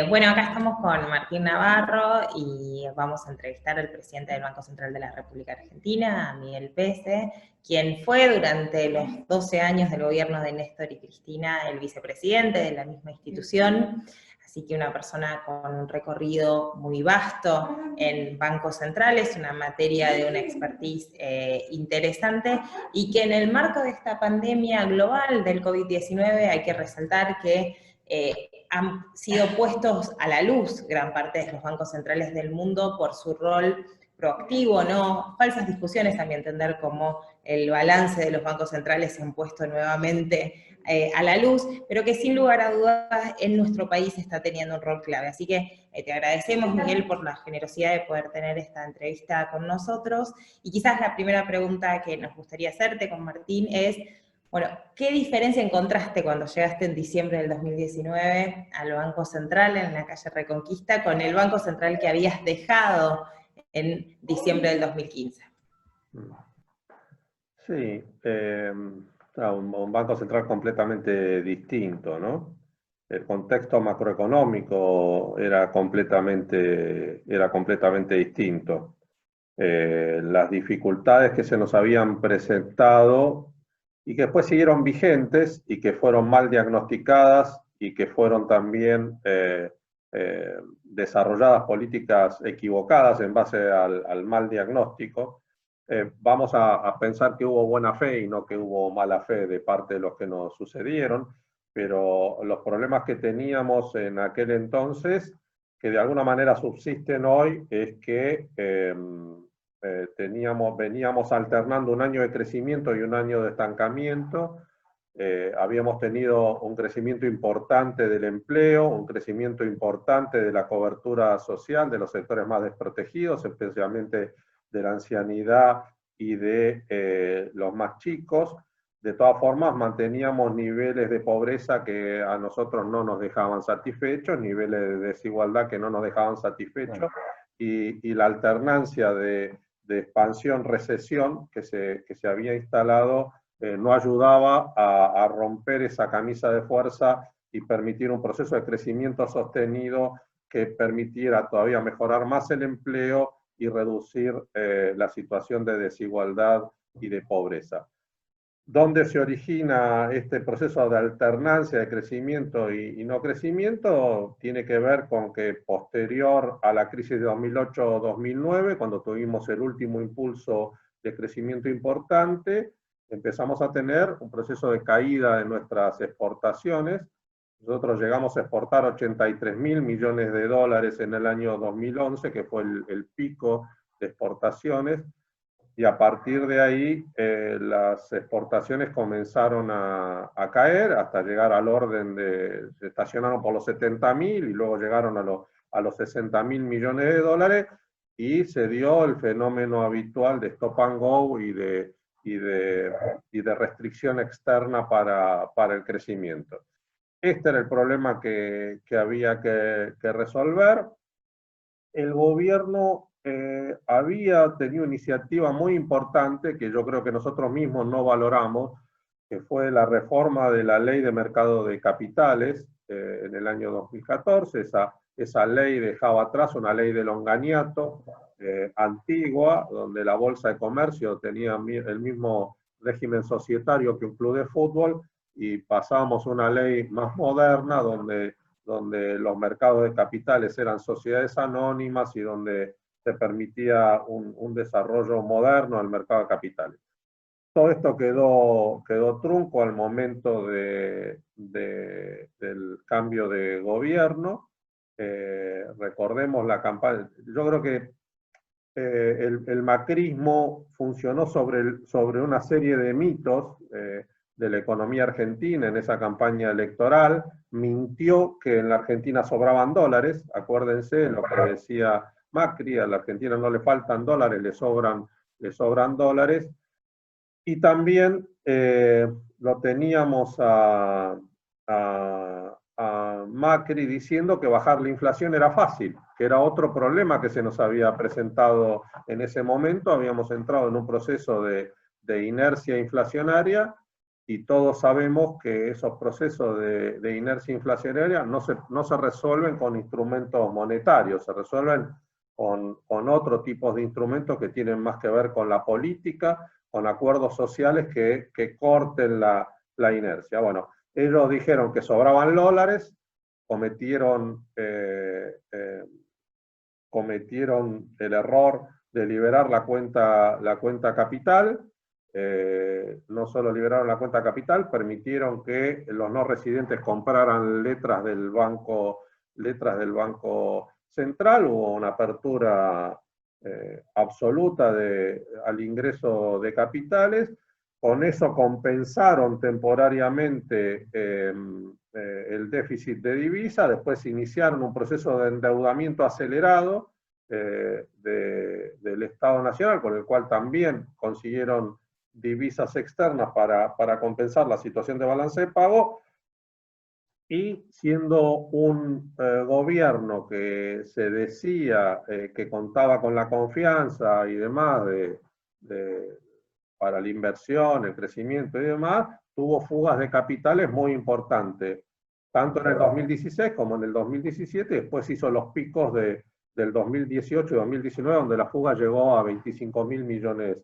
Bueno, acá estamos con Martín Navarro y vamos a entrevistar al presidente del Banco Central de la República Argentina, a Miguel Pese, quien fue durante los 12 años del gobierno de Néstor y Cristina el vicepresidente de la misma institución, así que una persona con un recorrido muy vasto en bancos centrales, una materia de una expertise interesante, y que en el marco de esta pandemia global del COVID-19 hay que resaltar que han sido puestos a la luz gran parte de los bancos centrales del mundo por su rol proactivo, ¿no? Falsas discusiones, a mi entender, como el balance de los bancos centrales se han puesto nuevamente a la luz, pero que sin lugar a dudas en nuestro país está teniendo un rol clave. Así que te agradecemos, Miguel, por la generosidad de poder tener esta entrevista con nosotros. Y quizás la primera pregunta que nos gustaría hacerte con Martín es, bueno, ¿qué diferencia encontraste cuando llegaste en diciembre del 2019 al Banco Central en la calle Reconquista con el Banco Central que habías dejado en diciembre del 2015? Sí, un banco central completamente distinto, ¿no? El contexto macroeconómico era completamente distinto. Las dificultades que se nos habían presentado y que después siguieron vigentes y que fueron mal diagnosticadas y que fueron también desarrolladas políticas equivocadas en base al mal diagnóstico. Vamos a pensar que hubo buena fe y no que hubo mala fe de parte de los que nos sucedieron, pero los problemas que teníamos en aquel entonces, que de alguna manera subsisten hoy, es que veníamos alternando un año de crecimiento y un año de estancamiento. Habíamos tenido un crecimiento importante del empleo, un crecimiento importante de la cobertura social de los sectores más desprotegidos, especialmente de la ancianidad y de los más chicos. De todas formas, manteníamos niveles de pobreza que a nosotros no nos dejaban satisfechos, niveles de desigualdad que no nos dejaban satisfechos, y la alternancia de expansión-recesión que se había instalado no ayudaba a romper esa camisa de fuerza y permitir un proceso de crecimiento sostenido que permitiera todavía mejorar más el empleo y reducir la situación de desigualdad y de pobreza. ¿Dónde se origina este proceso de alternancia de crecimiento y no crecimiento? Tiene que ver con que posterior a la crisis de 2008-2009, cuando tuvimos el último impulso de crecimiento importante, empezamos a tener un proceso de caída de nuestras exportaciones. Nosotros llegamos a exportar 83.000 millones de dólares en el año 2011, que fue el pico de exportaciones, y a partir de ahí las exportaciones comenzaron a caer hasta llegar al orden de, se estacionaron por los 70.000 y luego llegaron a los 60.000 millones de dólares, y se dio el fenómeno habitual de stop and go y de restricción externa para el crecimiento. Este era el problema que había que resolver. El gobierno había tenido una iniciativa muy importante que yo creo que nosotros mismos no valoramos, que fue la reforma de la Ley de Mercado de Capitales en el año 2014. Esa ley dejaba atrás una ley de longaniato antigua, donde la Bolsa de Comercio tenía el mismo régimen societario que un club de fútbol, y pasábamos a una ley más moderna donde los mercados de capitales eran sociedades anónimas y donde se permitía un desarrollo moderno del mercado de capitales. Todo esto quedó trunco al momento del cambio de gobierno. Recordemos la campaña. Yo creo que el macrismo funcionó sobre una serie de mitos de la economía argentina en esa campaña electoral. Mintió que en la Argentina sobraban dólares. Acuérdense lo que decía Macri: a la Argentina no le faltan dólares, le sobran dólares. Y también lo teníamos a Macri diciendo que bajar la inflación era fácil, que era otro problema que se nos había presentado en ese momento. Habíamos entrado en un proceso de inercia inflacionaria, y todos sabemos que esos procesos de inercia inflacionaria no se resuelven con instrumentos monetarios, se resuelven con otro tipo de instrumentos que tienen más que ver con la política, con acuerdos sociales que corten la inercia. Bueno, ellos dijeron que sobraban dólares, cometieron el error de liberar la cuenta capital. No solo liberaron la cuenta capital, permitieron que los no residentes compraran letras del Banco Central, hubo una apertura absoluta al ingreso de capitales. Con eso compensaron temporariamente el déficit de divisa, después iniciaron un proceso de endeudamiento acelerado del Estado Nacional, con el cual también consiguieron divisas externas para compensar la situación de balance de pago, y siendo un gobierno que se decía que contaba con la confianza y demás para la inversión, el crecimiento y demás, tuvo fugas de capitales muy importantes, tanto en el 2016 como en el 2017, después hizo los picos del 2018 y 2019, donde la fuga llegó a 25.000 millones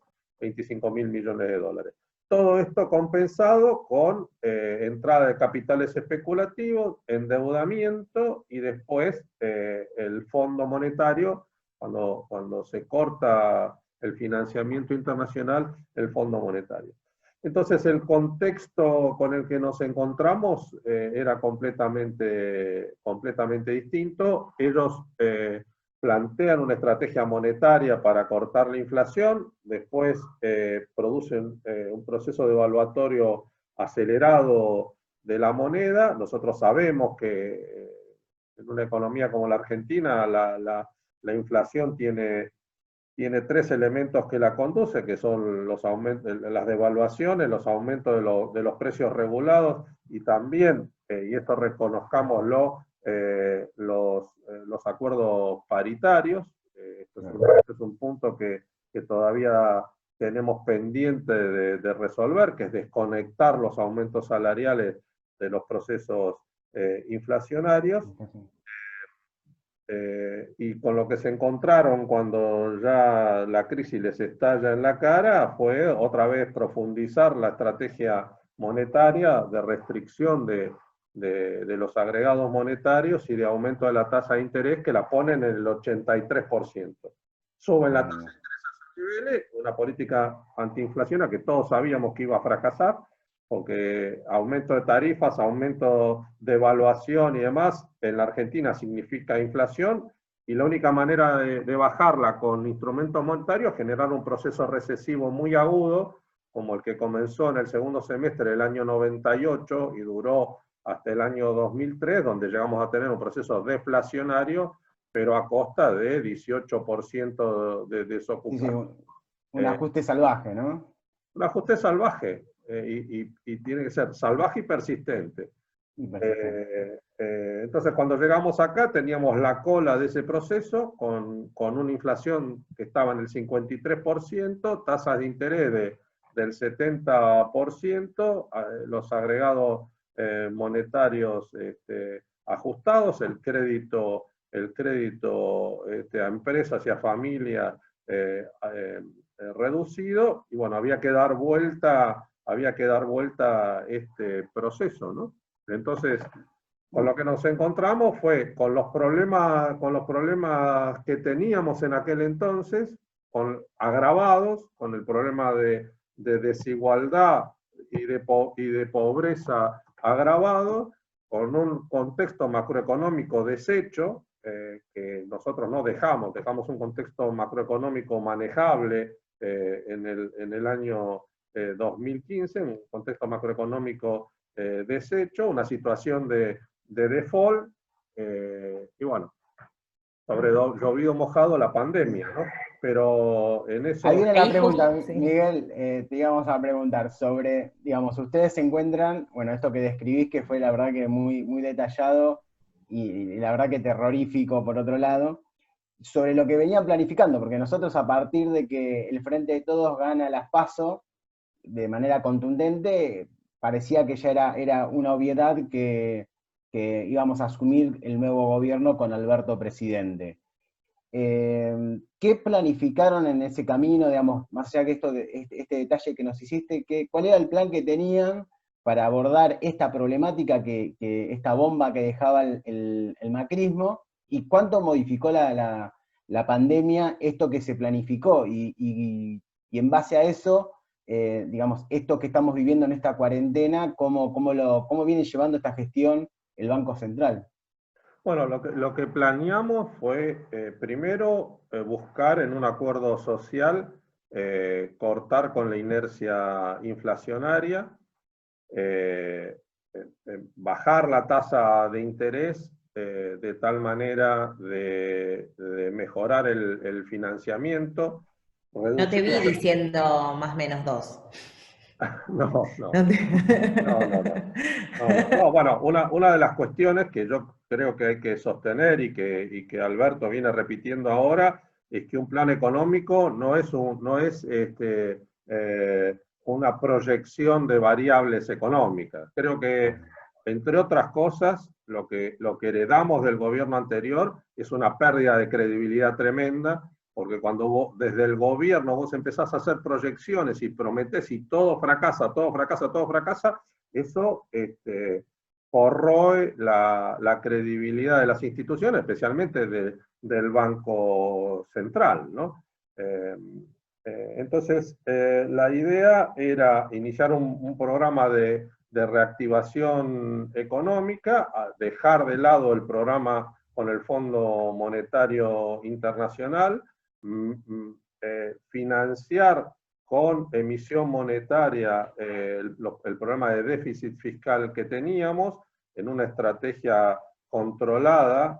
de dólares. Todo esto compensado con entrada de capitales especulativos, endeudamiento y después el Fondo Monetario, cuando se corta el financiamiento internacional, el Fondo Monetario. Entonces el contexto con el que nos encontramos era completamente distinto. Ellos plantean una estrategia monetaria para cortar la inflación, después producen un proceso devaluatorio acelerado de la moneda. Nosotros sabemos que en una economía como la Argentina la inflación tiene tres elementos que la conducen, que son las devaluaciones, los aumentos de los precios regulados y también, y esto reconozcámoslo, los acuerdos paritarios. Esto es un punto que todavía tenemos pendiente de resolver, que es desconectar los aumentos salariales de los procesos inflacionarios. Y con lo que se encontraron cuando ya la crisis les estalla en la cara fue otra vez profundizar la estrategia monetaria de restricción de los agregados monetarios y de aumento de la tasa de interés, que la ponen en el 83%. Suben la tasa de interés a esos niveles, una política antiinflacionaria que todos sabíamos que iba a fracasar, porque aumento de tarifas, aumento de evaluación y demás, en la Argentina significa inflación, y la única manera de bajarla con instrumentos monetarios es generar un proceso recesivo muy agudo, como el que comenzó en el segundo semestre del año 98 y duró hasta el año 2003, donde llegamos a tener un proceso deflacionario, pero a costa de 18% de desocupación. Sí, un ajuste salvaje, ¿no? Un ajuste salvaje. Y tiene que ser salvaje y persistente. Entonces, cuando llegamos acá, teníamos la cola de ese proceso, con una inflación que estaba en el 53%, tasas de interés del 70%, los agregados monetarios ajustados, el crédito a empresas y a familias reducido, y bueno, había que dar vuelta a este proceso, ¿no? Entonces, con lo que nos encontramos fue con los problemas que teníamos en aquel entonces, agravados, con el problema de desigualdad y de pobreza agravado, con un contexto macroeconómico deshecho, que nosotros no dejamos un contexto macroeconómico manejable en el año 2015, un contexto macroeconómico deshecho, una situación de default, y bueno, sobre llovido mojado la pandemia, ¿no? Pero en eso... Ahí viene la pregunta, Miguel, te íbamos a preguntar sobre, digamos, ustedes se encuentran, bueno, esto que describís, que fue la verdad que muy, muy detallado y la verdad que terrorífico por otro lado, sobre lo que venían planificando, porque nosotros a partir de que el Frente de Todos gana las PASO de manera contundente, parecía que ya era una obviedad que íbamos a asumir el nuevo gobierno con Alberto presidente. ¿Qué planificaron en ese camino, digamos, más allá que este detalle que nos hiciste, cuál era el plan que tenían para abordar esta problemática, esta bomba que dejaba el macrismo, y cuánto modificó la pandemia esto que se planificó? Y en base a eso, digamos, esto que estamos viviendo en esta cuarentena, ¿cómo viene llevando esta gestión el Banco Central? Bueno, lo que planeamos fue, primero, buscar en un acuerdo social cortar con la inercia inflacionaria, bajar la tasa de interés de tal manera de mejorar el financiamiento. No te vi Reducir... diciendo más o menos 2. No, no. No te- No, no, no. No, no, no. Bueno, una de las cuestiones que yo creo que hay que sostener y que Alberto viene repitiendo ahora es que un plan económico no es una proyección de variables económicas. Creo que, entre otras cosas, lo que heredamos del gobierno anterior es una pérdida de credibilidad tremenda, porque cuando vos, desde el gobierno vos empezás a hacer proyecciones y prometés y todo fracasa, todo fracasa, todo fracasa, eso corroe la credibilidad de las instituciones, especialmente del Banco Central, ¿no? Entonces, la idea era iniciar un programa de reactivación económica, dejar de lado el programa con el Fondo Monetario Internacional, financiar con emisión monetaria el programa de déficit fiscal que teníamos en una estrategia controlada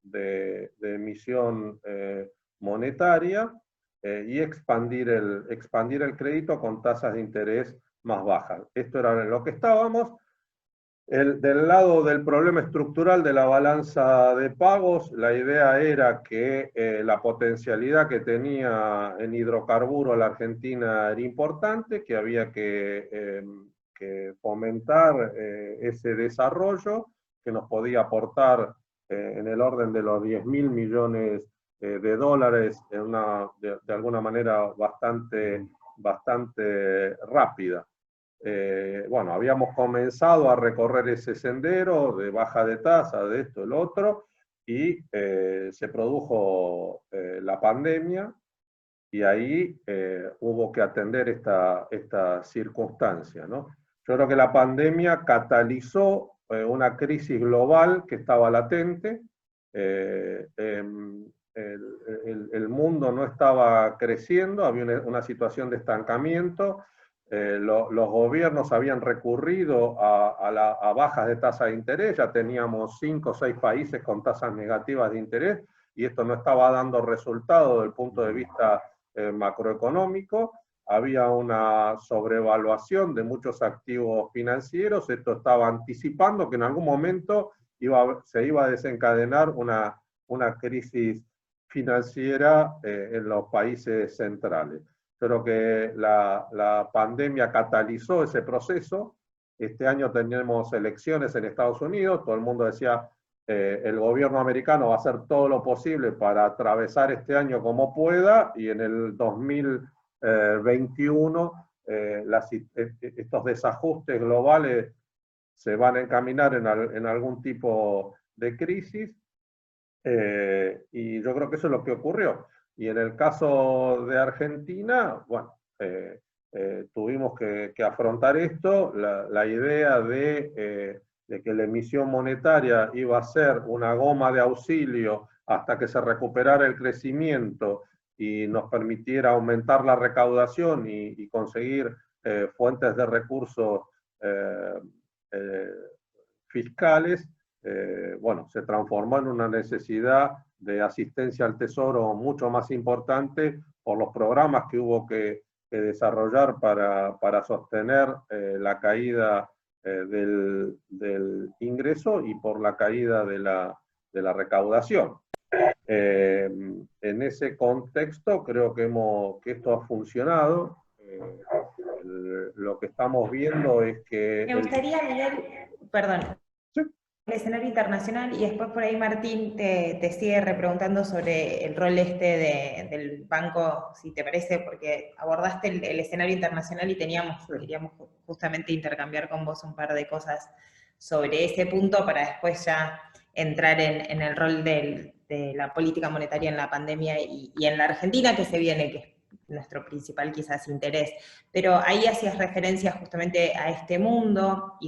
de emisión monetaria y expandir el crédito con tasas de interés más bajas. Esto era en lo que estábamos. Del lado del problema estructural de la balanza de pagos, la idea era que la potencialidad que tenía en hidrocarburo la Argentina era importante, que había que fomentar ese desarrollo, que nos podía aportar en el orden de los 10.000 millones de dólares de alguna manera bastante rápida. Bueno, habíamos comenzado a recorrer ese sendero de baja de tasa, de esto, el otro, y se produjo la pandemia, y ahí hubo que atender esta circunstancia, ¿no? Yo creo que la pandemia catalizó una crisis global que estaba latente. El mundo no estaba creciendo, había una situación de estancamiento. Los gobiernos habían recurrido a bajas de tasa de interés, ya teníamos 5 o 6 países con tasas negativas de interés, y esto no estaba dando resultado desde el punto de vista macroeconómico. Había una sobrevaluación de muchos activos financieros, esto estaba anticipando que en algún momento se iba a desencadenar una crisis financiera en los países centrales. Creo que la pandemia catalizó ese proceso. Este año tenemos elecciones en Estados Unidos, todo el mundo decía el gobierno americano va a hacer todo lo posible para atravesar este año como pueda, y en el 2021 estos desajustes globales se van a encaminar en algún tipo de crisis, y yo creo que eso es lo que ocurrió. Y en el caso de Argentina, bueno, tuvimos que afrontar esto, la idea de que la emisión monetaria iba a ser una goma de auxilio hasta que se recuperara el crecimiento y nos permitiera aumentar la recaudación y conseguir fuentes de recursos fiscales. Bueno, se transformó en una necesidad de asistencia al Tesoro mucho más importante por los programas que hubo que desarrollar para sostener la caída del ingreso y por la caída de la recaudación. En ese contexto creo que esto ha funcionado. lo que estamos viendo es que... Me gustaría, Miguel, perdón, Sí. el escenario internacional, y después por ahí Martín te sigue repreguntando sobre el rol del banco, si te parece, porque abordaste el escenario internacional y queríamos justamente intercambiar con vos un par de cosas sobre ese punto para después ya entrar en el rol de la política monetaria en la pandemia y en la Argentina que se viene, que es nuestro principal quizás interés. Pero ahí hacías referencia justamente a este mundo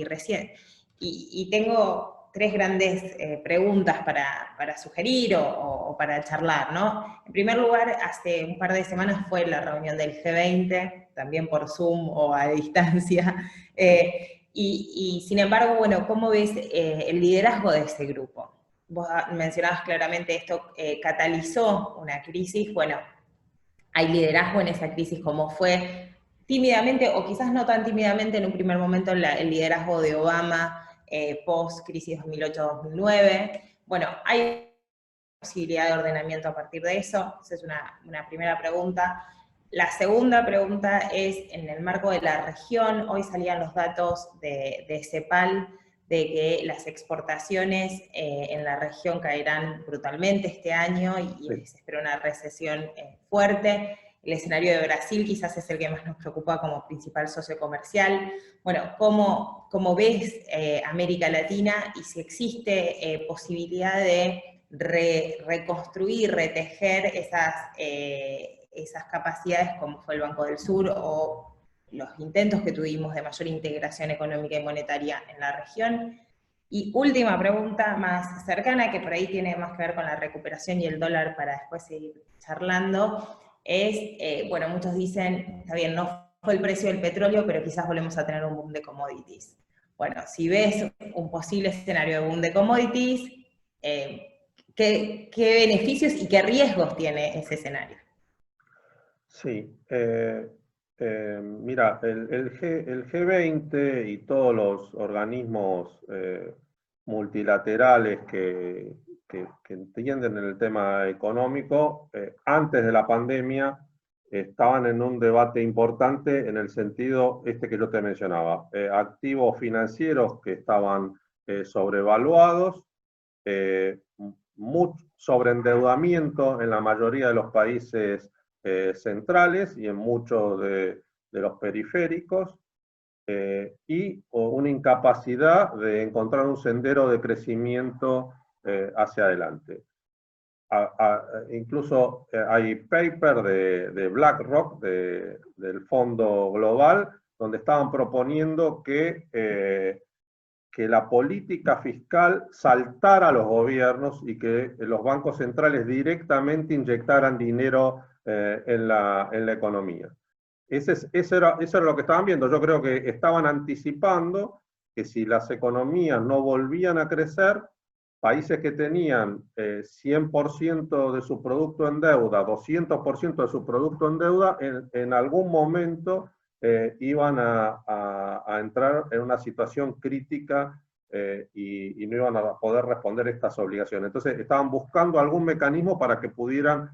y tengo tres grandes preguntas para sugerir o para charlar, ¿no? En primer lugar, hace un par de semanas fue la reunión del G20, también por Zoom o a distancia, y sin embargo, bueno, ¿cómo ves el liderazgo de ese grupo? Vos mencionabas claramente esto, catalizó una crisis, bueno, hay liderazgo en esa crisis, como fue tímidamente, o quizás no tan tímidamente en un primer momento, el liderazgo de Obama, post-crisis 2008-2009. Bueno, hay posibilidad de ordenamiento a partir de eso, esa es una primera pregunta. La segunda pregunta es, en el marco de la región, hoy salían los datos de CEPAL, de que las exportaciones en la región caerán brutalmente este año y se espera una recesión fuerte. El escenario de Brasil quizás es el que más nos preocupa como principal socio comercial. Bueno, ¿cómo ves América Latina y si existe posibilidad de reconstruir, retejer esas capacidades como fue el Banco del Sur o los intentos que tuvimos de mayor integración económica y monetaria en la región? Y última pregunta más cercana, que por ahí tiene más que ver con la recuperación y el dólar para después seguir charlando, es, bueno, muchos dicen, está bien, no fue el precio del petróleo, pero quizás volvemos a tener un boom de commodities. Bueno, si ves un posible escenario de boom de commodities, ¿qué beneficios y qué riesgos tiene ese escenario? Sí, mira, el G20 y todos los organismos multilaterales que entienden en el tema económico, antes de la pandemia estaban en un debate importante en el sentido que yo te mencionaba, activos financieros que estaban sobrevaluados, sobreendeudamiento en la mayoría de los países centrales y en muchos de los periféricos, y una incapacidad de encontrar un sendero de crecimiento hacia adelante. Incluso hay paper de BlackRock, del Fondo Global, donde estaban proponiendo que la política fiscal saltara a los gobiernos y que los bancos centrales directamente inyectaran dinero en la economía. Eso era lo que estaban viendo. Yo creo que estaban anticipando que si las economías no volvían a crecer, países que tenían 100% de su producto en deuda, 200% de su producto en deuda, en algún momento iban a entrar en una situación crítica y no iban a poder responder estas obligaciones. Entonces estaban buscando algún mecanismo para que pudieran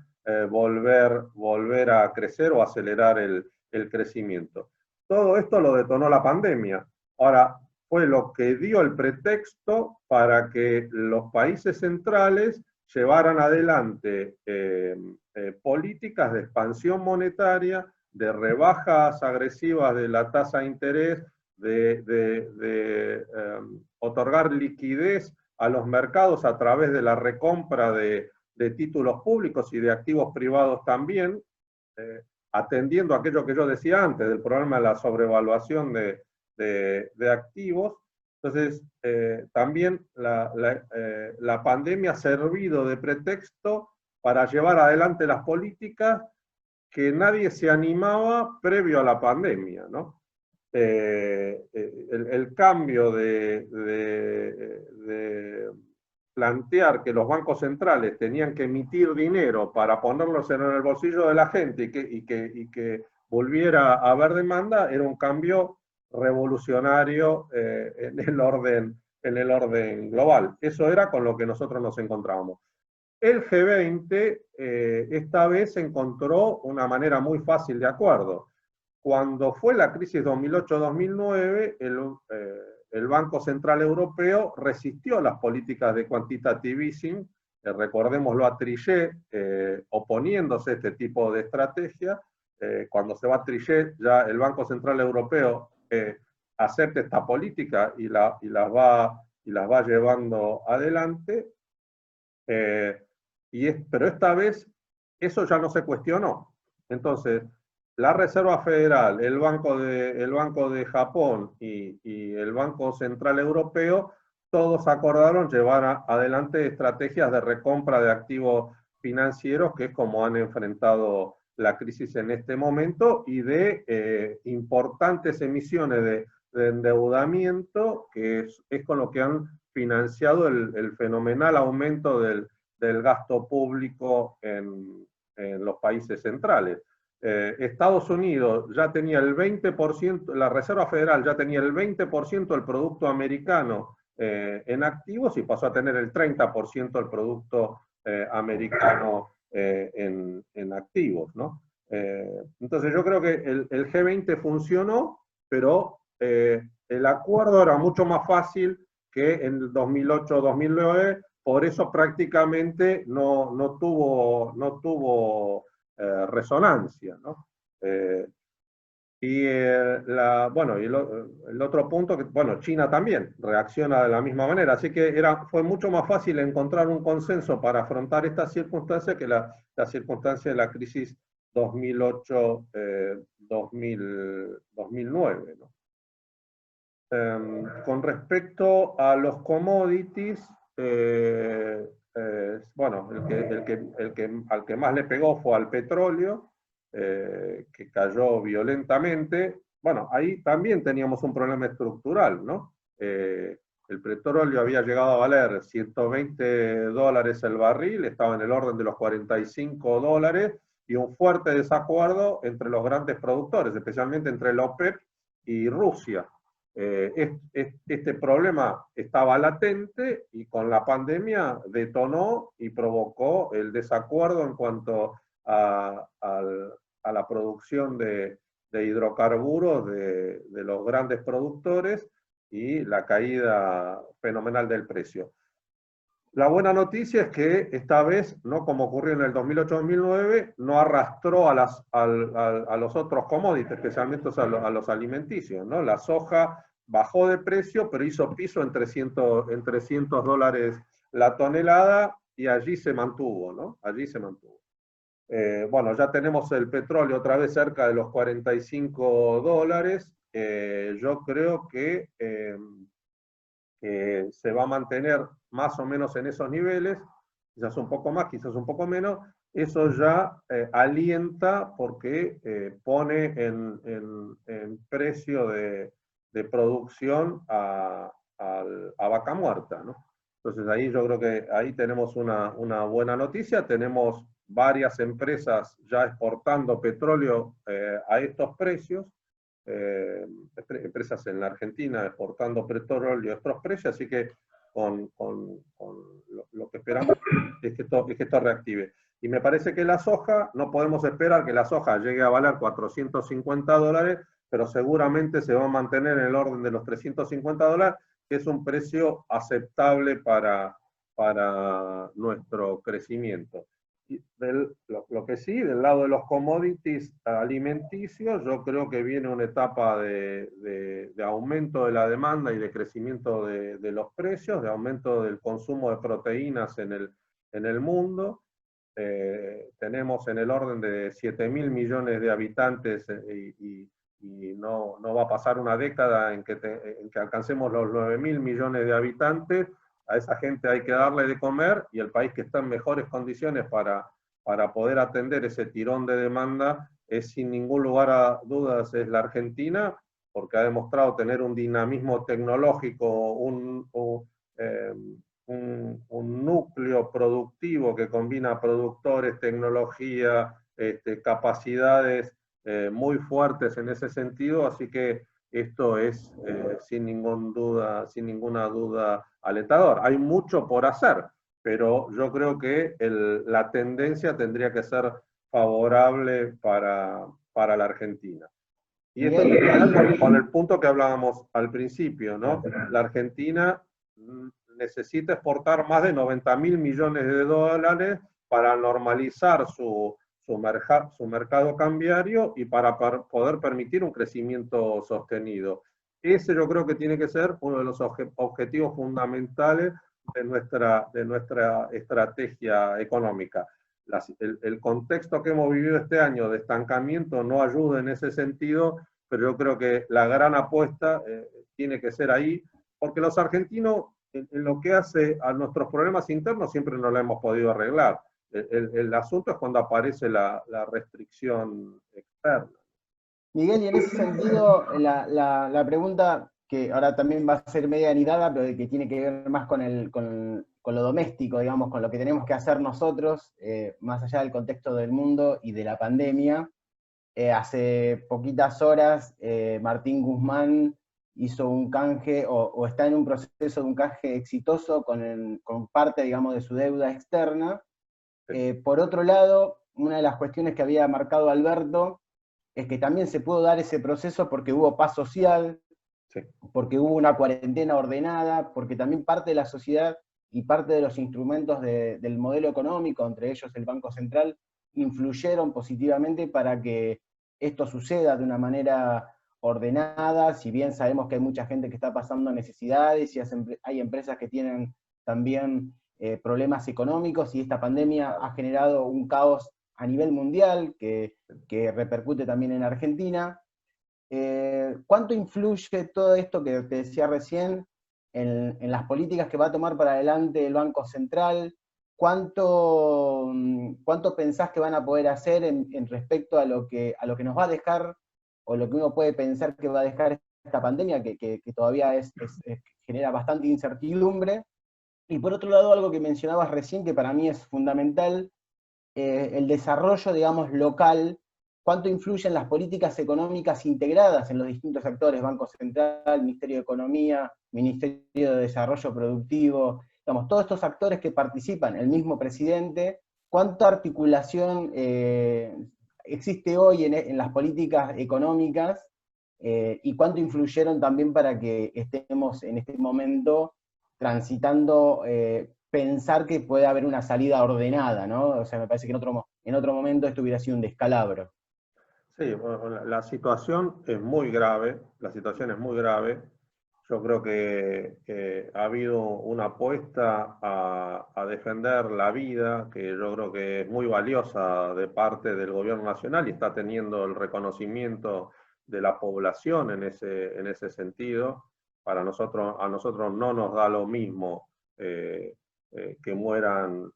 volver a crecer o acelerar el crecimiento. Todo esto lo detonó la pandemia. Ahora, fue lo que dio el pretexto para que los países centrales llevaran adelante políticas de expansión monetaria, de rebajas agresivas de la tasa de interés, de otorgar liquidez a los mercados a través de la recompra de títulos públicos y de activos privados también, atendiendo a aquello que yo decía antes, del problema de la sobrevaluación de activos. Entonces, también la pandemia ha servido de pretexto para llevar adelante las políticas que nadie se animaba previo a la pandemia, ¿no? El cambio de plantear que los bancos centrales tenían que emitir dinero para ponerlos en el bolsillo de la gente y que volviera a haber demanda, era un cambio revolucionario en el orden global. Eso era con lo que nosotros nos encontrábamos. El G20 esta vez encontró una manera muy fácil de acuerdo. cuando fue la crisis 2008-2009, el Banco Central Europeo resistió las políticas de quantitative easing, recordémoslo a Trichet, oponiéndose a este tipo de estrategia. Cuando se va a Trichet, ya el Banco Central Europeo acepta esta política y las va llevando adelante, pero esta vez eso ya no se cuestionó. Entonces, la Reserva Federal, el Banco de Japón y el Banco Central Europeo, todos acordaron llevar adelante estrategias de recompra de activos financieros, que es como han enfrentado la crisis en este momento, y de importantes emisiones de endeudamiento, que es con lo que han financiado el fenomenal aumento del gasto público en los países centrales. Estados Unidos ya tenía el 20%, la Reserva Federal ya tenía el 20% del producto americano en activos y pasó a tener el 30% del producto americano en activos, ¿no? Entonces yo creo que el G20 funcionó, pero el acuerdo era mucho más fácil que en el 2008-2009, por eso prácticamente no tuvo resonancia, ¿no? Bueno, y el otro punto, que bueno, China también reacciona de la misma manera, así que fue mucho más fácil encontrar un consenso para afrontar estas circunstancias que la circunstancia de la crisis 2008-2009, ¿no? Con respecto a los commodities, bueno, al que más le pegó fue al petróleo, que cayó violentamente. Bueno, ahí también teníamos un problema estructural, ¿no? El petróleo había llegado a valer $120 el barril, estaba en el orden de los $45, y un fuerte desacuerdo entre los grandes productores, especialmente entre la OPEP y Rusia. Este problema estaba latente y con la pandemia detonó y provocó el desacuerdo en cuanto a la producción de hidrocarburos de los grandes productores y la caída fenomenal del precio. La buena noticia es que esta vez, no como ocurrió en el 2008-2009, no arrastró a los otros commodities, especialmente a los alimenticios, ¿no? La soja bajó de precio, pero hizo piso en $300 la tonelada, y allí se mantuvo, ¿no? Allí se mantuvo. Bueno, ya tenemos el petróleo otra vez cerca de los $45. Yo creo que se va a mantener más o menos en esos niveles, quizás un poco más, quizás un poco menos. Eso ya alienta, porque pone en precio de producción a vaca muerta, ¿no? Entonces ahí yo creo que ahí tenemos una buena noticia. Tenemos varias empresas ya exportando petróleo a estos precios, empresas en la Argentina exportando petróleo a estos precios, así que con lo que esperamos es que esto reactive. Y me parece que la soja, no podemos esperar que la soja llegue a valer $450, pero seguramente se va a mantener en el orden de los $350, que es un precio aceptable para nuestro crecimiento. Y lo que sí, del lado de los commodities alimenticios, yo creo que viene una etapa de aumento de la demanda y de crecimiento de los precios, de aumento del consumo de proteínas en el mundo. Tenemos en el orden de 7.000 millones de habitantes, y no va a pasar una década en que alcancemos los 9.000 millones de habitantes. A esa gente hay que darle de comer, y el país que está en mejores condiciones para poder atender ese tirón de demanda es, sin ningún lugar a dudas, es la Argentina, porque ha demostrado tener un dinamismo tecnológico, un núcleo productivo que combina productores, tecnología, capacidades muy fuertes en ese sentido, así que esto es sin ninguna duda alentador. Hay mucho por hacer, pero yo creo que la tendencia tendría que ser favorable para la Argentina. Y esto tiene que ver con el punto que hablábamos al principio, ¿no? La Argentina necesita exportar más de 90.000 millones de dólares para normalizar su mercado cambiario y para poder permitir un crecimiento sostenido. Ese yo creo que tiene que ser uno de los objetivos fundamentales de nuestra estrategia económica. El contexto que hemos vivido este año de estancamiento no ayuda en ese sentido, pero yo creo que la gran apuesta tiene que ser ahí, porque los argentinos, en lo que hace a nuestros problemas internos, siempre no lo hemos podido arreglar. El asunto es cuando aparece la restricción externa. Miguel, y en ese sentido, la pregunta que ahora también va a ser media anidada, pero que tiene que ver más con lo doméstico, digamos, con lo que tenemos que hacer nosotros, más allá del contexto del mundo y de la pandemia. Hace poquitas horas, Martín Guzmán hizo un canje, o está en un proceso de un canje exitoso con parte, digamos, de su deuda externa. Por otro lado, una de las cuestiones que había marcado Alberto es que también se pudo dar ese proceso porque hubo paz social, sí, porque hubo una cuarentena ordenada, porque también parte de la sociedad y parte de los instrumentos del modelo económico, entre ellos el Banco Central, influyeron positivamente para que esto suceda de una manera ordenada, si bien sabemos que hay mucha gente que está pasando necesidades y hay empresas que tienen también problemas económicos, y esta pandemia ha generado un caos a nivel mundial que repercute también en Argentina. ¿Cuánto influye todo esto que te decía recién en las políticas que va a tomar para adelante el Banco Central? ¿Cuánto pensás que van a poder hacer en respecto a lo que nos va a dejar, o lo que uno puede pensar que va a dejar esta pandemia, que todavía genera bastante incertidumbre? Y por otro lado, algo que mencionabas recién, que para mí es fundamental, el desarrollo, digamos, local, cuánto influyen las políticas económicas integradas en los distintos actores, Banco Central, Ministerio de Economía, Ministerio de Desarrollo Productivo, digamos, todos estos actores que participan, el mismo presidente, cuánta articulación existe hoy en las políticas económicas, y cuánto influyeron también para que estemos en este momento transitando, pensar que puede haber una salida ordenada, ¿no? O sea, me parece que en otro momento esto hubiera sido un descalabro. Sí, bueno, la situación es muy grave, la situación es muy grave. Yo creo que ha habido una apuesta a defender la vida, que yo creo que es muy valiosa de parte del gobierno nacional y está teniendo el reconocimiento de la población en ese sentido. A nosotros no nos da lo mismo que mueran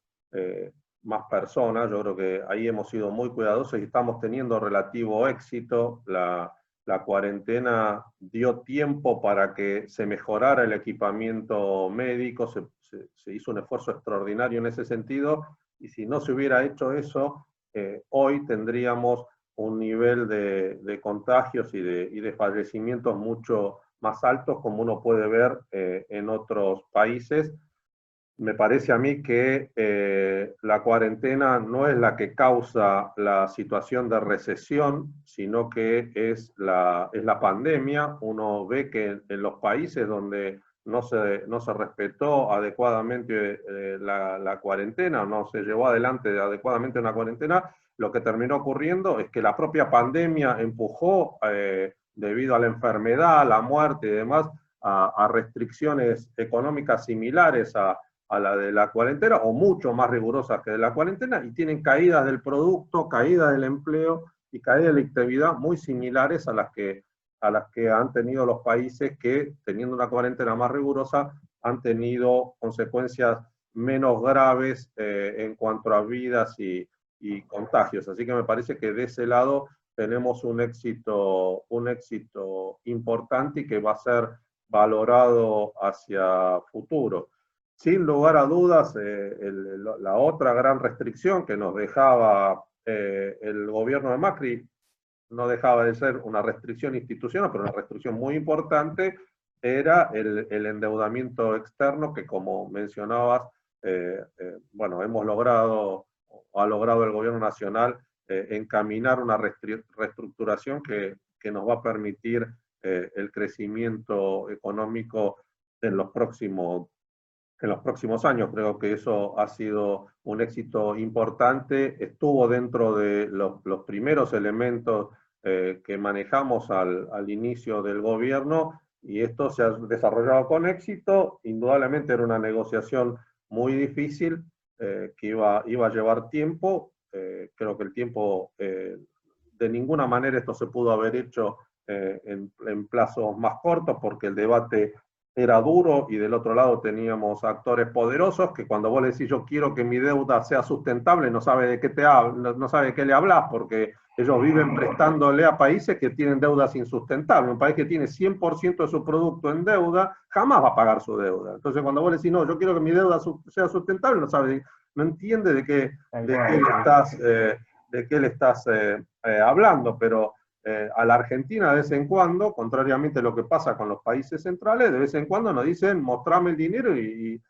más personas. Yo creo que ahí hemos sido muy cuidadosos y estamos teniendo relativo éxito. La cuarentena dio tiempo para que se mejorara el equipamiento médico, se hizo un esfuerzo extraordinario en ese sentido, y si no se hubiera hecho eso, hoy tendríamos un nivel de contagios y de fallecimientos mucho más altos, como uno puede ver en otros países. Me parece a mí que la cuarentena no es la que causa la situación de recesión, sino que es la pandemia. Uno ve que en los países donde no se respetó adecuadamente la cuarentena, no se llevó adelante adecuadamente una cuarentena, lo que terminó ocurriendo es que la propia pandemia empujó, debido a la enfermedad, la muerte y demás, a restricciones económicas similares a la de la cuarentena, o mucho más rigurosas que de la cuarentena, y tienen caídas del producto, caídas del empleo y caídas de la actividad muy similares a las que han tenido los países que, teniendo una cuarentena más rigurosa, han tenido consecuencias menos graves en cuanto a vidas y contagios. Así que me parece que de ese lado tenemos un éxito importante y que va a ser valorado hacia futuro. Sin lugar a dudas, la otra gran restricción que nos dejaba el gobierno de Macri, no dejaba de ser una restricción institucional, pero una restricción muy importante, era el endeudamiento externo, que, como mencionabas, bueno, ha logrado el gobierno nacional encaminar una reestructuración que que nos va a permitir el crecimiento económico en los próximos años. Creo que eso ha sido un éxito importante, estuvo dentro de los primeros elementos que manejamos al inicio del gobierno, y esto se ha desarrollado con éxito. Indudablemente era una negociación muy difícil, que iba a llevar tiempo. Creo que el tiempo, de ninguna manera esto se pudo haber hecho en plazos más cortos, porque el debate era duro, y del otro lado teníamos actores poderosos que cuando vos le decís yo quiero que mi deuda sea sustentable, no sabe de qué no sabe de qué le hablas, porque ellos viven prestándole a países que tienen deudas insustentables. Un país que tiene 100% de su producto en deuda jamás va a pagar su deuda. Entonces cuando vos le decís no, yo quiero que mi deuda sea sustentable, no entiende de qué le estás hablando. Pero a la Argentina de vez en cuando, contrariamente a lo que pasa con los países centrales, de vez en cuando nos dicen mostrame el dinero y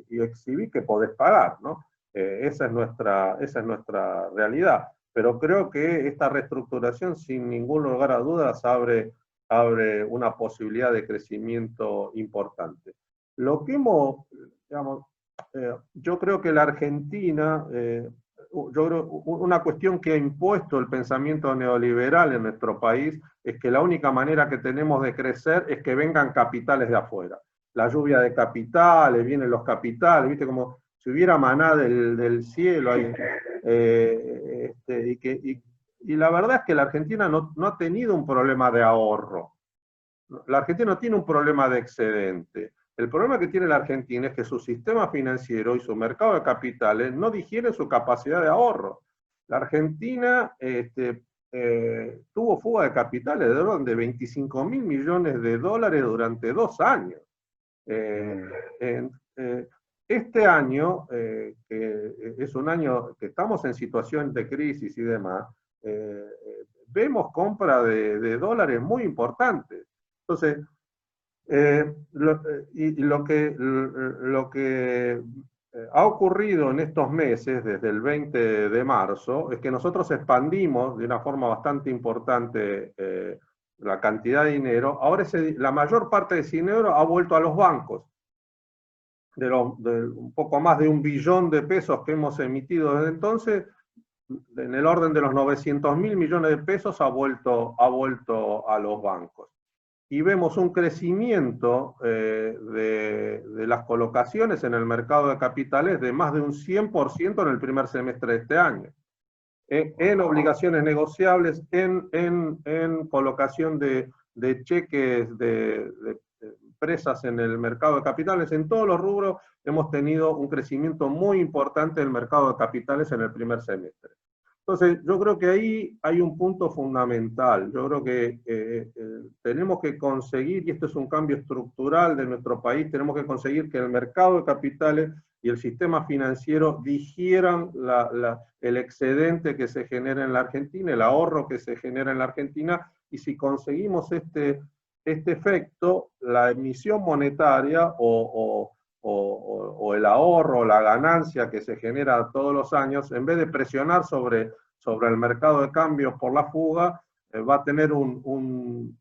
exhibí que podés pagar, ¿no? Esa es nuestra realidad. Pero creo que esta reestructuración, sin ningún lugar a dudas, abre una posibilidad de crecimiento importante. Lo que yo creo que la Argentina, una cuestión que ha impuesto el pensamiento neoliberal en nuestro país es que la única manera que tenemos de crecer es que vengan capitales de afuera. La lluvia de capitales, vienen los capitales, ¿viste? Como si hubiera maná del cielo. Y la verdad es que la Argentina no ha tenido un problema de ahorro. La Argentina no tiene un problema de excedente. El problema que tiene la Argentina es que su sistema financiero y su mercado de capitales no digieren su capacidad de ahorro. La Argentina tuvo fuga de capitales de orden de 25.000 millones de dólares durante 2 años. Este año, que es un año que estamos en situación de crisis y demás, vemos compra de dólares muy importantes. Entonces, lo que ha ocurrido en estos meses, desde el 20 de marzo, es que nosotros expandimos de una forma bastante importante la cantidad de dinero. Ahora la mayor parte de ese dinero ha vuelto a los bancos. De un poco más de 1 billón de pesos que hemos emitido desde entonces, en el orden de los 900.000 millones de pesos ha vuelto a los bancos. Y vemos un crecimiento de las colocaciones en el mercado de capitales de más de un 100% en el primer semestre de este año. En obligaciones negociables, en colocación de cheques de empresas en el mercado de capitales, en todos los rubros hemos tenido un crecimiento muy importante del mercado de capitales en el primer semestre. Entonces, yo creo que ahí hay un punto fundamental. Yo creo que tenemos que conseguir, y esto es un cambio estructural de nuestro país, tenemos que conseguir que el mercado de capitales y el sistema financiero digieran el excedente que se genera en la Argentina, el ahorro que se genera en la Argentina, y si conseguimos este efecto, la emisión monetaria o el ahorro, la ganancia que se genera todos los años, en vez de presionar sobre el mercado de cambios por la fuga, va a tener un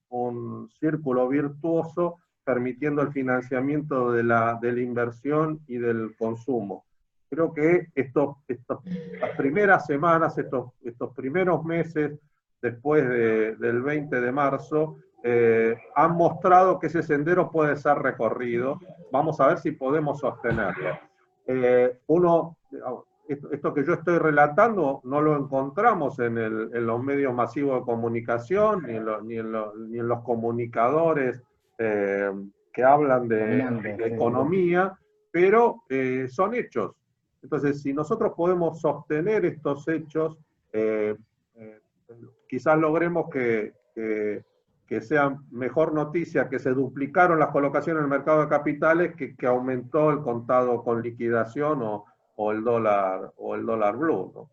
círculo virtuoso permitiendo el financiamiento de la inversión y del consumo. Creo que las primeras semanas, estos primeros meses después del 20 de marzo, han mostrado que ese sendero puede ser recorrido. Vamos a ver si podemos sostenerlo. Esto que yo estoy relatando no lo encontramos en los medios masivos de comunicación, ni en los comunicadores que hablan de economía, pero son hechos. Entonces, si nosotros podemos sostener estos hechos, quizás logremos que sea mejor noticia que se duplicaron las colocaciones en el mercado de capitales que aumentó el contado con liquidación o el dólar blue, ¿no?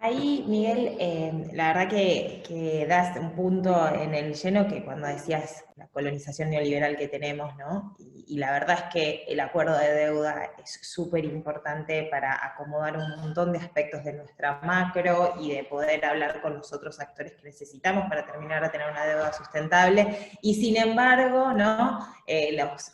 Ahí, Miguel, la verdad que das un punto en el lleno que cuando decías la colonización neoliberal que tenemos, ¿no? Y la verdad es que el acuerdo de deuda es súper importante para acomodar un montón de aspectos de nuestra macro y de poder hablar con los otros actores que necesitamos para terminar de tener una deuda sustentable. Y sin embargo, ¿no?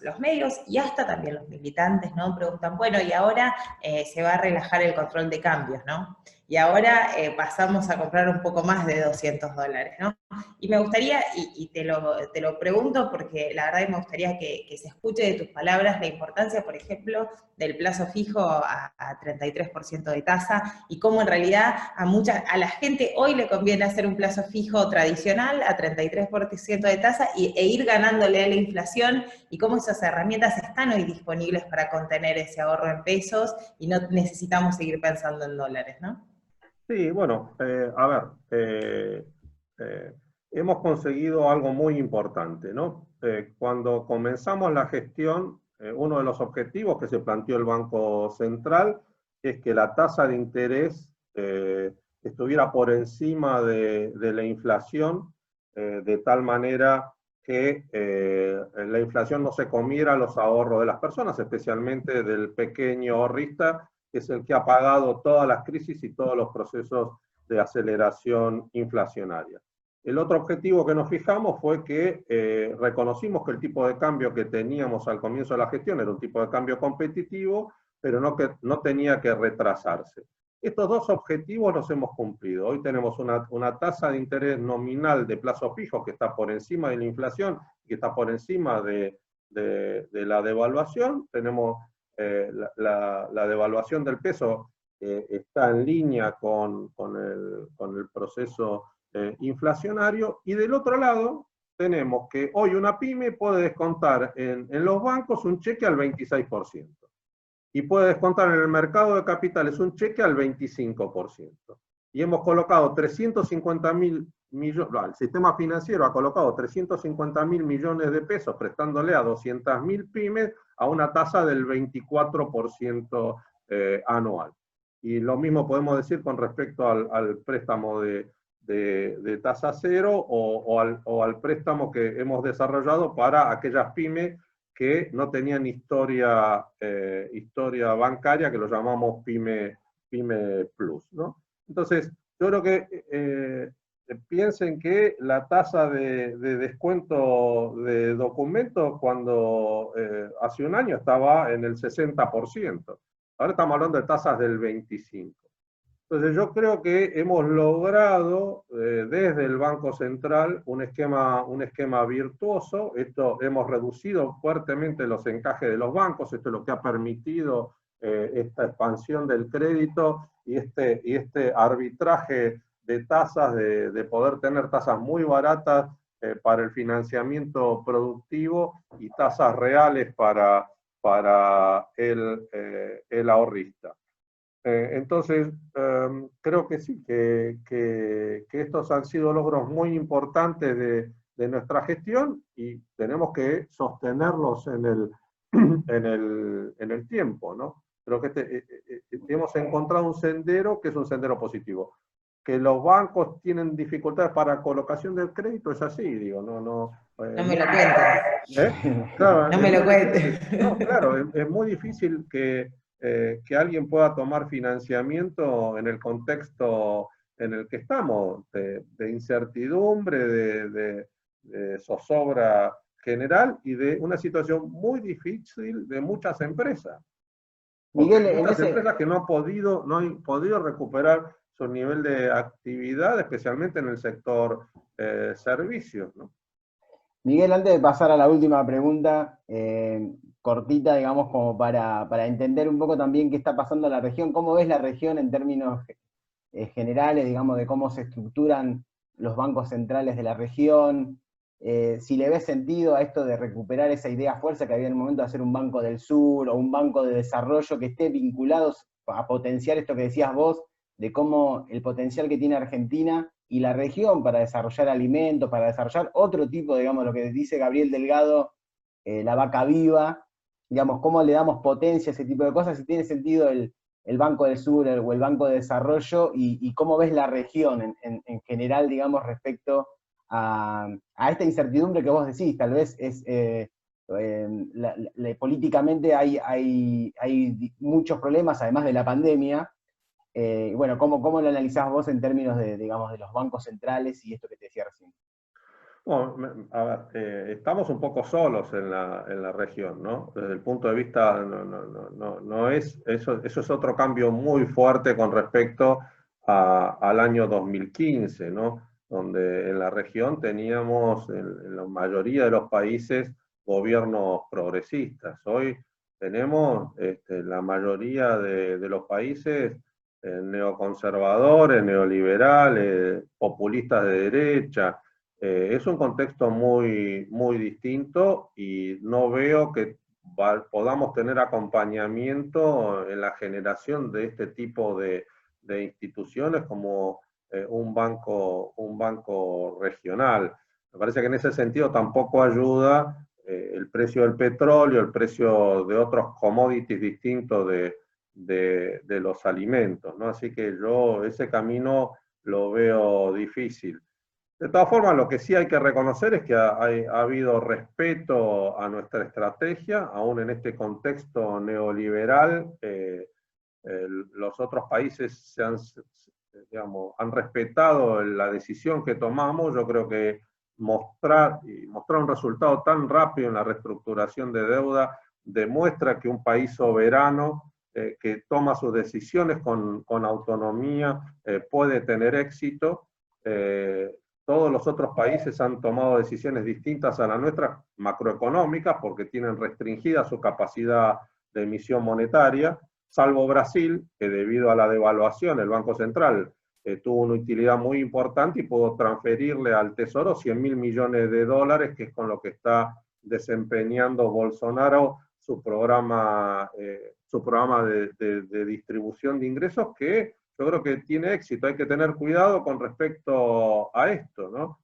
Los medios y hasta también los militantes, ¿no? Preguntan, bueno, y ahora se va a relajar el control de cambios, ¿no? Y ahora pasamos a comprar un poco más de $200, ¿no? Y me gustaría, y te lo pregunto porque la verdad me gustaría que se escuche de tus palabras la importancia, por ejemplo, del plazo fijo a 33% de tasa y cómo en realidad a la gente hoy le conviene hacer un plazo fijo tradicional a 33% de tasa e ir ganándole a la inflación y cómo esas herramientas están hoy disponibles para contener ese ahorro en pesos y no necesitamos seguir pensando en dólares, ¿no? Sí, bueno, a ver, hemos conseguido algo muy importante, ¿no? Cuando comenzamos la gestión, uno de los objetivos que se planteó el Banco Central es que la tasa de interés estuviera por encima de la inflación, de tal manera que la inflación no se comiera los ahorros de las personas, especialmente del pequeño ahorrista, que es el que ha pagado todas las crisis y todos los procesos de aceleración inflacionaria. El otro objetivo que nos fijamos fue que reconocimos que el tipo de cambio que teníamos al comienzo de la gestión era un tipo de cambio competitivo, pero no tenía que retrasarse. Estos dos objetivos los hemos cumplido. Hoy tenemos una tasa de interés nominal de plazo fijo que está por encima de la inflación, que está por encima de la devaluación. Tenemos la devaluación del peso está en línea con el proceso inflacionario, y del otro lado tenemos que hoy una pyme puede descontar en los bancos un cheque al 26%, y puede descontar en el mercado de capitales un cheque al 25%. Y hemos colocado 350.000 millones, el sistema financiero ha colocado 350.000 millones de pesos prestándole a 200.000 pymes a una tasa del 24% anual. Y lo mismo podemos decir con respecto al préstamo de tasa cero o al préstamo que hemos desarrollado para aquellas pymes que no tenían historia bancaria, que lo llamamos Pyme Plus, ¿no? Entonces, yo creo que piensen que la tasa de descuento de documentos cuando hace un año estaba en el 60%. Ahora estamos hablando de tasas del 25%. Entonces yo creo que hemos logrado desde el Banco Central un esquema virtuoso. Hemos reducido fuertemente los encajes de los bancos. Esto es lo que ha permitido esta expansión del crédito y este arbitraje de tasas, de poder tener tasas muy baratas para el financiamiento productivo y tasas reales para el ahorrista. Entonces, creo que sí, que estos han sido logros muy importantes de nuestra gestión y tenemos que sostenerlos en el tiempo, ¿no? Creo que hemos encontrado un sendero que es un sendero positivo. Que los bancos tienen dificultades para colocación del crédito, es así, digo, no me lo cuentes. Claro, no me lo cuentes. No, claro, es muy difícil que alguien pueda tomar financiamiento en el contexto en el que estamos, de incertidumbre, de zozobra general y de una situación muy difícil de muchas empresas. Miguel, muchas empresas que no han podido recuperar su nivel de actividad, especialmente en el sector servicios, ¿no? Miguel, antes de pasar a la última pregunta, cortita, digamos, como para entender un poco también qué está pasando en la región, ¿cómo ves la región en términos generales, digamos, de cómo se estructuran los bancos centrales de la región? Si le ves sentido a esto de recuperar esa idea fuerza que había en el momento de hacer un banco del sur o un banco de desarrollo que esté vinculado a potenciar esto que decías vos, de cómo el potencial que tiene Argentina y la región para desarrollar alimentos, para desarrollar otro tipo, digamos, lo que dice Gabriel Delgado, la vaca viva, digamos, cómo le damos potencia a ese tipo de cosas, si tiene sentido el el Banco del Sur o el Banco de Desarrollo, y cómo ves la región en general, digamos, respecto a esta incertidumbre que vos decís. Tal vez es políticamente hay muchos problemas, además de la pandemia. Bueno, ¿cómo lo analizás vos en términos de, digamos, de los bancos centrales y esto que te decía recién? Bueno, a ver, estamos un poco solos en la región, ¿no? Desde el punto de vista, no es, eso es otro cambio muy fuerte con respecto al año 2015, ¿no? Donde en la región teníamos en la mayoría de los países gobiernos progresistas. Hoy tenemos la mayoría de los países neoconservadores, neoliberales, populistas de derecha. Es un contexto muy, muy distinto y no veo que podamos tener acompañamiento en la generación de este tipo de instituciones como un banco regional. Me parece que en ese sentido tampoco ayuda el precio del petróleo, el precio de otros commodities distintos de los alimentos, ¿no? Así que yo ese camino lo veo difícil. De todas formas, lo que sí hay que reconocer es que ha habido respeto a nuestra estrategia, aún en este contexto neoliberal. Los otros países han respetado la decisión que tomamos. Yo creo que mostrar un resultado tan rápido en la reestructuración de deuda demuestra que un país soberano que toma sus decisiones con autonomía puede tener éxito. Todos los otros países han tomado decisiones distintas a la nuestra, macroeconómicas, porque tienen restringida su capacidad de emisión monetaria, salvo Brasil, que debido a la devaluación, el Banco Central tuvo una utilidad muy importante y pudo transferirle al Tesoro 100.000 millones de dólares, que es con lo que está desempeñando Bolsonaro su programa de distribución de ingresos, que yo creo que tiene éxito. Hay que tener cuidado con respecto a esto, ¿no?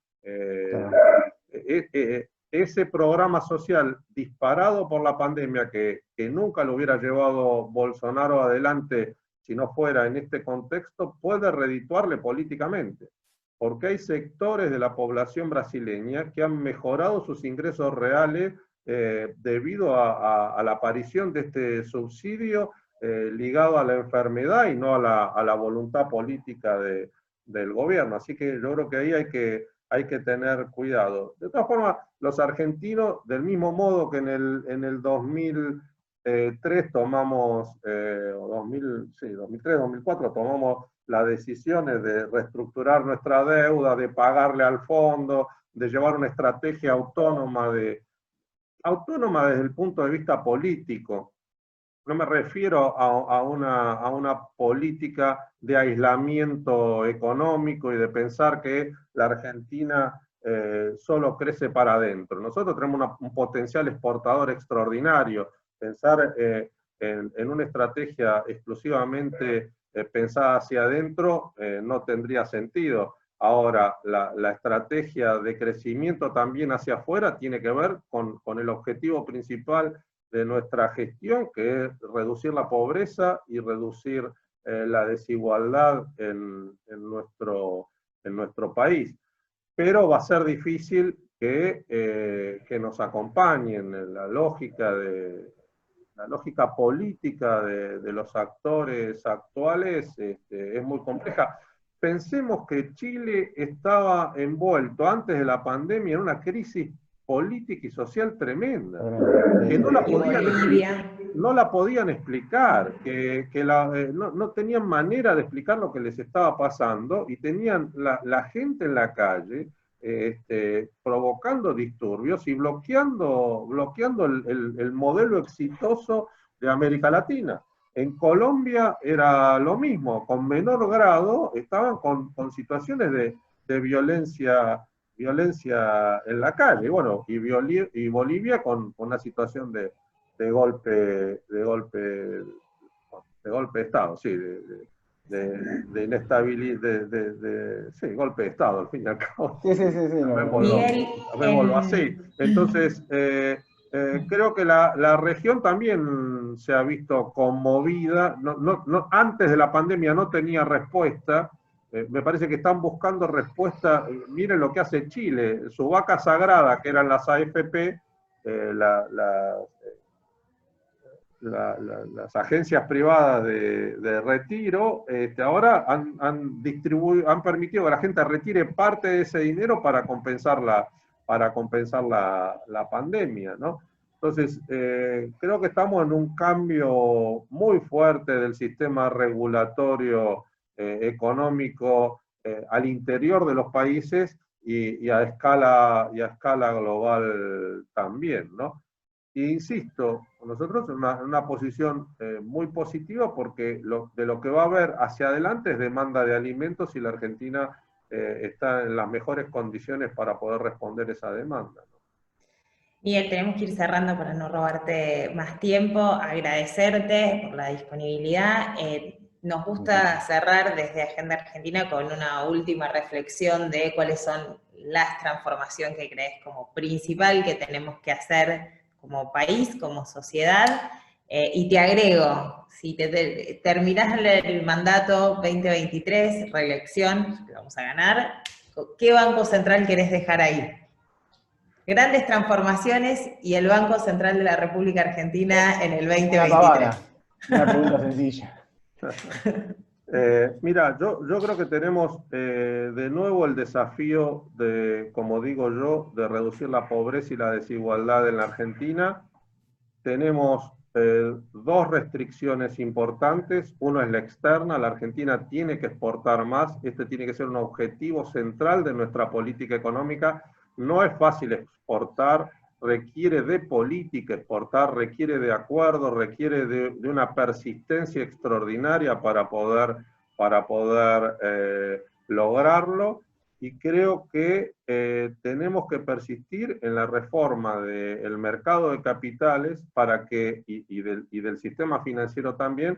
Ese programa social disparado por la pandemia que nunca lo hubiera llevado Bolsonaro adelante si no fuera en este contexto, puede redituarle políticamente, porque hay sectores de la población brasileña que han mejorado sus ingresos reales debido a la aparición de este subsidio ligado a la enfermedad y no a la voluntad política del gobierno. Así que yo creo que ahí hay que tener cuidado. De todas formas, los argentinos, del mismo modo que en el 2003 tomamos, 2003, 2004 tomamos las decisiones de reestructurar nuestra deuda, de pagarle al fondo, de llevar una estrategia autónoma desde el punto de vista político. No me refiero a una política de aislamiento económico y de pensar que la Argentina solo crece para adentro. Nosotros tenemos un potencial exportador extraordinario. Pensar en una estrategia exclusivamente pensada hacia adentro no tendría sentido. Ahora, la estrategia de crecimiento también hacia afuera tiene que ver con el objetivo principal de nuestra gestión, que es reducir la pobreza y reducir la desigualdad en nuestro país. Pero va a ser difícil que nos acompañen en la lógica política de los actores actuales, es muy compleja. Pensemos que Chile estaba envuelto antes de la pandemia en una crisis política y social tremenda, que no la podían explicar, no tenían manera de explicar lo que les estaba pasando, y tenían la gente en la calle provocando disturbios y bloqueando el modelo exitoso de América Latina. En Colombia era lo mismo, con menor grado, estaban con situaciones de violencia en la calle, bueno, y Bolivia con una situación de golpe de Estado, sí, de inestabilidad, sí, golpe de Estado, al fin y al cabo. Sí. Llamémoslo así. Entonces, creo que la región también se ha visto conmovida, antes de la pandemia no tenía respuesta, me parece que están buscando respuesta. Miren lo que hace Chile, su vaca sagrada, que eran las AFP, las agencias privadas de retiro, ahora han permitido que la gente retire parte de ese dinero para compensar la pandemia, ¿no? Entonces, creo que estamos en un cambio muy fuerte del sistema regulatorio económico al interior de los países y a escala global también, ¿no? E insisto, nosotros en una posición muy positiva porque de lo que va a haber hacia adelante es demanda de alimentos y la Argentina está en las mejores condiciones para poder responder esa demanda, ¿no? Miguel, tenemos que ir cerrando para no robarte más tiempo, agradecerte por la disponibilidad. Nos gusta cerrar desde Agenda Argentina con una última reflexión de cuáles son las transformaciones que crees como principal que tenemos que hacer como país, como sociedad. Y te agrego, si terminás el mandato 2023, reelección, que vamos a ganar, ¿qué Banco Central querés dejar ahí? Grandes transformaciones y el Banco Central de la República Argentina en el 2023. Una pregunta sencilla. Mira, yo creo que tenemos de nuevo el desafío de, como digo yo, de reducir la pobreza y la desigualdad en la Argentina. Tenemos dos restricciones importantes. Uno es la externa. La Argentina tiene que exportar más. Este tiene que ser un objetivo central de nuestra política económica. No es fácil exportar, requiere de política exportar, requiere de acuerdos, requiere de una persistencia extraordinaria para poder lograrlo. Y creo que tenemos que persistir en la reforma del mercado de capitales y del sistema financiero también,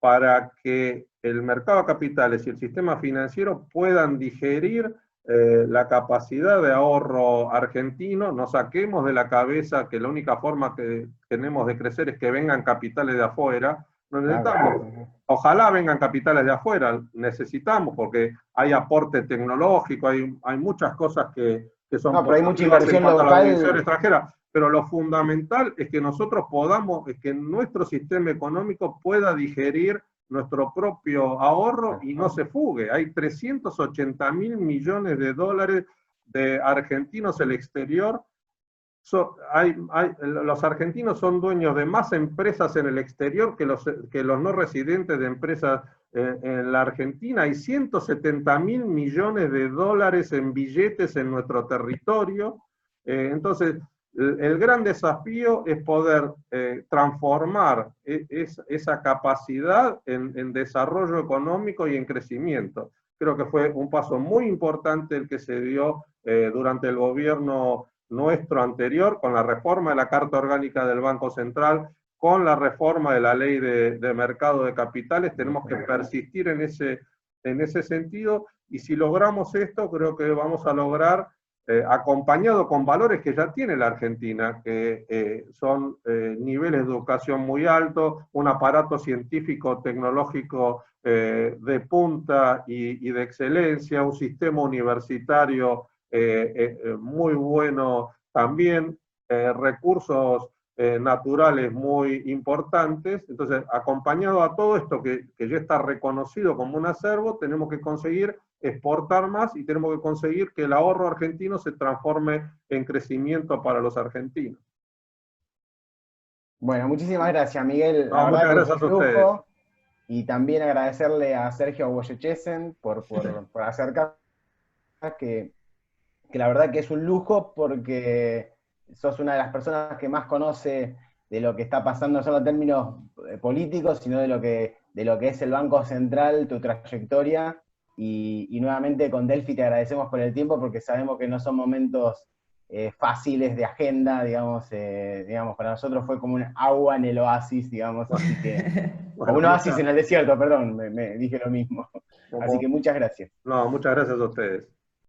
para que el mercado de capitales y el sistema financiero puedan digerir la capacidad de ahorro argentino. No saquemos de la cabeza que la única forma que tenemos de crecer es que vengan capitales de afuera. No necesitamos. Ojalá vengan capitales de afuera, necesitamos, porque hay aporte tecnológico, hay muchas cosas que son... No, pero hay mucha inversión local. Extranjera, pero lo fundamental es que nosotros es que nuestro sistema económico pueda digerir nuestro propio ahorro y no se fugue. Hay 380.000 millones de dólares de argentinos en el exterior. Los argentinos son dueños de más empresas en el exterior que los no residentes de empresas en la Argentina. Hay 170.000 millones de dólares en billetes en nuestro territorio. Entonces, el gran desafío es poder transformar esa capacidad en desarrollo económico y en crecimiento. Creo que fue un paso muy importante el que se dio durante el gobierno nuestro anterior, con la reforma de la Carta Orgánica del Banco Central, con la reforma de la Ley de Mercado de Capitales. Tenemos que persistir en ese sentido, y si logramos esto, creo que vamos a lograr, acompañado con valores que ya tiene la Argentina, que son niveles de educación muy altos, un aparato científico, tecnológico de punta y de excelencia, un sistema universitario muy bueno también, recursos naturales muy importantes. Entonces, acompañado a todo esto que ya está reconocido como un acervo, tenemos que conseguir exportar más y tenemos que conseguir que el ahorro argentino se transforme en crecimiento para los argentinos. Bueno, muchísimas gracias, Miguel. No, muchas gracias a ustedes. Y también agradecerle a Sergio Boyechesen por acercar, que la verdad que es un lujo, porque sos una de las personas que más conoce de lo que está pasando, no solo en términos políticos, sino de lo que es el Banco Central, tu trayectoria. Y nuevamente con Delphi te agradecemos por el tiempo, porque sabemos que no son momentos fáciles de agenda, digamos, para nosotros fue como un agua en el oasis, digamos, así que... Bueno, un oasis en el desierto, perdón, me dije lo mismo. Así que muchas gracias. No, muchas gracias a ustedes.